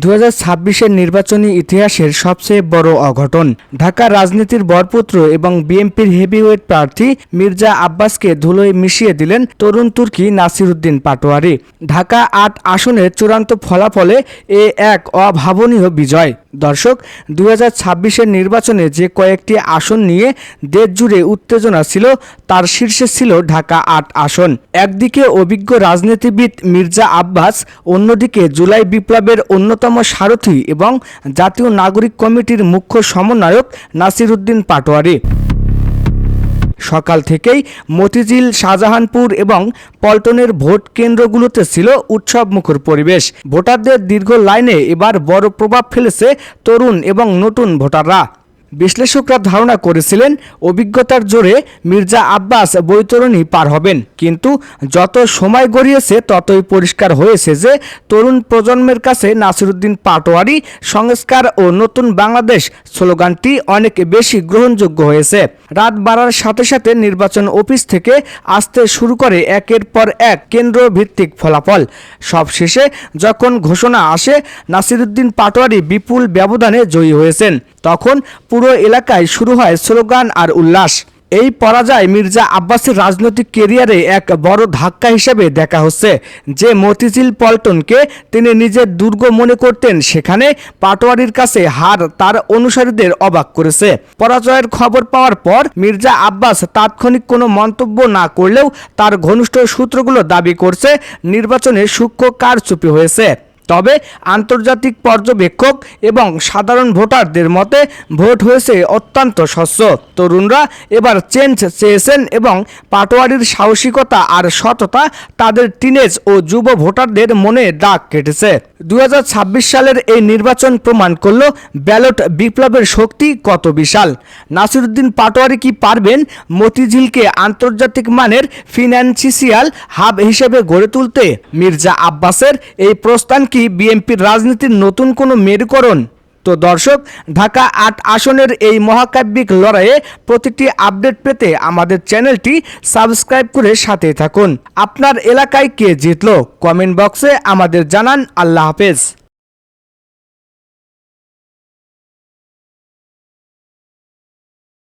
2026-এর নির্বাচনী ইতিহাসের সবচেয়ে বড় অঘটন। ঢাকার রাজনীতির বরপুত্র এবং বিএনপির হেভিওয়েট প্রার্থী মির্জা আব্বাসকে ধুলোয় মিশিয়ে দিলেন তরুণ তুর্কি নাসির উদ্দিন পাটোয়ারি। ঢাকা ৮ আসনের চূড়ান্ত ফলাফলে এ এক অভাবনীয় বিজয়। দর্শক, 2026-এর নির্বাচনে যে কয়েকটি আসন নিয়ে দেশ জুড়ে উত্তেজনা ছিল, তার শীর্ষে ছিল ঢাকা ৮ আসন। একদিকে অভিজ্ঞ রাজনীতিবিদ মির্জা আব্বাস, অন্যদিকে জুলাই বিপ্লবের অন্যতম সারথি এবং জাতীয় নাগরিক কমিটির মুখ্য সমন্বয়ক নাসির উদ্দিন পাটোয়ারি। সকাল থেকেই মতিঝিল, শাহজাহানপুর এবং পল্টনের ভোট কেন্দ্রগুলোতে ছিল উৎসবমুখর পরিবেশ। ভোটারদের দীর্ঘ লাইনে এবার বড় প্রভাব ফেলেছে তরুণ এবং নতুন ভোটাররা। বিশ্লেষকরা ধারণা করেছিলেন অভিজ্ঞতার জোরে মির্জা আব্বাস বৈতরণী পার হবেন, কিন্তু যত সময় গড়িয়েছে ততই পরিষ্কার হয়েছে যে তরুণ প্রজন্মের কাছে নাসির উদ্দিন পাটোয়ারি সংস্কার ও নতুন বাংলাদেশ স্লোগানটি অনেক বেশি গ্রহণযোগ্য হয়েছে। রাত বাড়ার সাথে সাথে নির্বাচন অফিস থেকে আসতে শুরু করে একের পর এক কেন্দ্র ভিত্তিক ফলাফল। সবশেষে যখন ঘোষণা আসে নাসির উদ্দিন পাটোয়ারি বিপুল ব্যবধানে জয়ী হয়েছেন, তখন পুরো এলাকায় শুরু হয় স্লোগান আর উল্লাস। এই পরাজয় মির্জা আব্বাসের রাজনৈতিক ক্যারিয়ারে এক বড় ধাক্কা হিসেবে দেখা হচ্ছে। যে মতিঝিল পল্টনকে তিনি নিজের দুর্গ মনে করতেন, সেখানে পাটোয়ারির কাছে হার তার অনুসারীদের অবাক করেছে। পরাজয়ের খবর পাওয়ার পর মির্জা আব্বাস তাৎক্ষণিক কোনো মন্তব্য না করলেও তার ঘনিষ্ঠ সূত্রগুলো দাবি করছে নির্বাচনে সূক্ষ্ম কারচুপি হয়েছে। তবে আন্তর্জাতিক পর্যবেক্ষক এবং সাধারণ ভোটারদের মতে ভোট হয়েছে অত্যন্ত স্বচ্ছ। তরুণরা এবার চেঞ্জ চেয়েছেন এবং পাটোয়ারির সাহসিকতা আর সততা তাদের টিনেজ ও যুব ভোটারদের মনে দাগ কেটেছে। 2026 সালের এই নির্বাচন প্রমাণ করল ব্যালট বিপ্লবের শক্তি কত বিশাল। নাসির উদ্দিন পাটোয়ারি কি পারবেন মতিঝিলকে আন্তর্জাতিক মানের ফিনান্সিয়াল হাব হিসেবে গড়ে তুলতে? মির্জা আব্বাসের এই প্রস্থান কি বিএনপির রাজনীতির নতুন কোনো মেরুকরণ? তো দর্শক, ঢাকা ৮ আসনের এই মহাকাব্যিক লড়াইয়ে প্রতিটি আপডেট পেতে আমাদের চ্যানেলটি সাবস্ক্রাইব করে সাথে থাকুন। আপনার এলাকায় কে জিতলো কমেন্ট বক্সে আমাদের জানান। আল্লাহ হাফেজ।